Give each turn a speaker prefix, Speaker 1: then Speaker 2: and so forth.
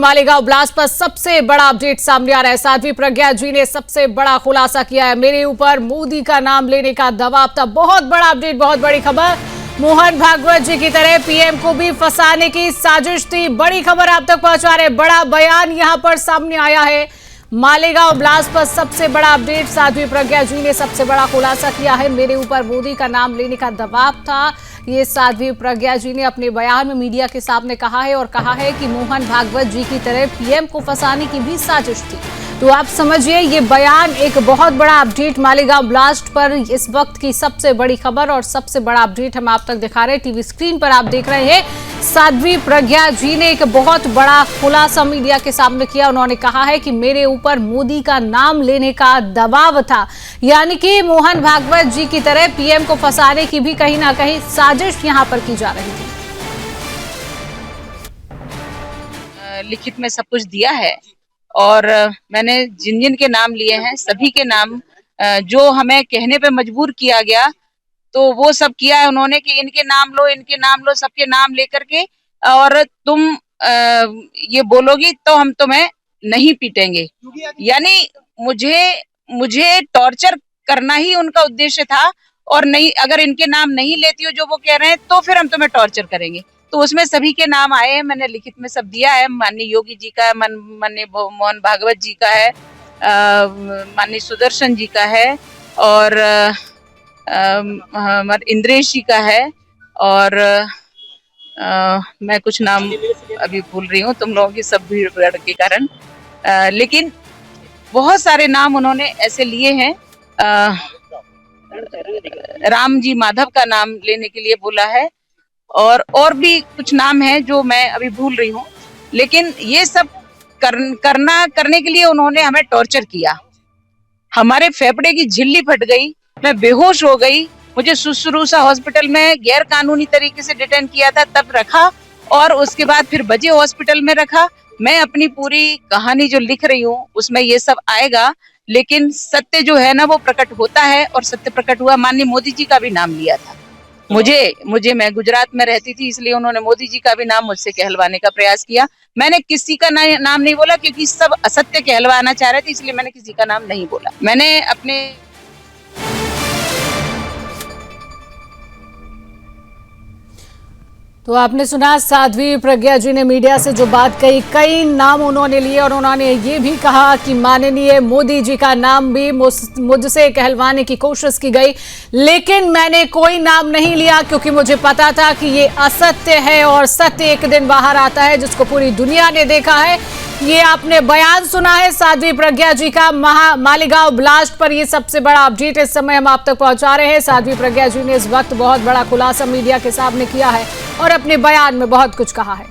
Speaker 1: Malegaon blast पर सबसे बड़ा अपडेट सामने आ रहा है। साध्वी प्रज्ञा जी ने सबसे बड़ा खुलासा किया है। मेरे ऊपर मोदी का नाम लेने का दबाव था। बहुत बड़ा अपडेट, बहुत बड़ी खबर। मोहन भागवत जी की तरह पीएम को भी फंसाने की साजिश थी। बड़ी खबर आप तक पहुंचा रहे, बड़ा बयान यहां पर सामने आया है। मालेगांव ब्लास्ट पर सबसे बड़ा अपडेट, साध्वी प्रज्ञा जी ने सबसे बड़ा खुलासा किया है। मेरे ऊपर मोदी का नाम लेने का दबाव था, ये साध्वी प्रज्ञा जी ने अपने बयान में मीडिया के सामने कहा है और कहा है कि मोहन भागवत जी की तरह पीएम को फंसाने की भी साजिश थी। तो आप समझिए, ये बयान एक बहुत बड़ा अपडेट मालेगांव ब्लास्ट पर इस वक्त की सबसे बड़ी खबर और सबसे बड़ा अपडेट हम आप तक दिखा रहे हैं। टीवी स्क्रीन पर आप देख रहे हैं, साध्वी प्रज्ञा जी ने एक बहुत बड़ा खुलासा मीडिया के सामने किया। उन्होंने कहा है कि मेरे ऊपर मोदी का नाम लेने का दबाव था, यानी कि मोहन भागवत जी की तरह पीएम को फंसाने की भी कहीं ना कहीं साजिश यहां पर की जा रही थी।
Speaker 2: लिखित में सब कुछ दिया है और मैंने जिन जिन के नाम लिए हैं सभी के नाम जो हमें कहने पे मजबूर किया गया तो वो सब किया है उन्होंने कि इनके नाम लो, सबके नाम लेकर के और तुम ये बोलोगी तो हम तुम्हें नहीं पीटेंगे। यानी मुझे टॉर्चर करना ही उनका उद्देश्य था और नहीं, अगर इनके नाम नहीं लेती हो जो वो कह रहे हैं तो फिर हम तुम्हें टॉर्चर करेंगे। तो उसमें सभी के नाम आए हैं, मैंने लिखित में सब दिया है। माननीय योगी जी का है, माननीय मोहन भागवत जी का है, माननीय सुदर्शन जी का है और इंद्रेश जी का है और मैं कुछ नाम अभी भूल रही हूँ तुम लोगों की सब भीड़ भाड़ के कारण, लेकिन बहुत सारे नाम उन्होंने ऐसे लिए हैं। राम जी माधव का नाम लेने के लिए बोला है और भी कुछ नाम हैं जो मैं अभी भूल रही हूँ, लेकिन ये सब करने के लिए उन्होंने हमें टॉर्चर किया। हमारे फेफड़े की झिल्ली फट गई, मैं बेहोश हो गई, मुझे सुसरूसा हॉस्पिटल में गैर कानूनी तरीके से डिटेन किया था, तब रखा और उसके बाद फिर बजे हॉस्पिटल में रखा। मैं अपनी पूरी कहानी जो लिख रही हूँ उसमें ये सब आएगा, लेकिन सत्य जो है ना वो प्रकट होता है और सत्य प्रकट हुआ। माननीय मोदी जी का भी नाम लिया था मुझे मैं गुजरात में रहती थी, इसलिए उन्होंने मोदी जी का भी नाम मुझसे कहलवाने का प्रयास किया। मैंने किसी का नाम नहीं बोला क्योंकि सब असत्य कहलवाना चाह रहे थे, इसलिए मैंने किसी का नाम नहीं बोला। मैंने अपने
Speaker 1: तो आपने सुना, साध्वी प्रज्ञा जी ने मीडिया से जो बात कही, कई नाम उन्होंने लिए और उन्होंने ये भी कहा कि माननीय मोदी जी का नाम भी मुझसे कहलवाने की कोशिश की गई, लेकिन मैंने कोई नाम नहीं लिया क्योंकि मुझे पता था कि ये असत्य है और सत्य एक दिन बाहर आता है जिसको पूरी दुनिया ने देखा है। ये आपने बयान सुना है साध्वी प्रज्ञा जी का। मालेगांव ब्लास्ट पर ये सबसे बड़ा अपडेट इस समय हम आप तक पहुंचा रहे हैं। साध्वी प्रज्ञा जी ने इस वक्त बहुत बड़ा खुलासा मीडिया के सामने किया है और अपने बयान में बहुत कुछ कहा है।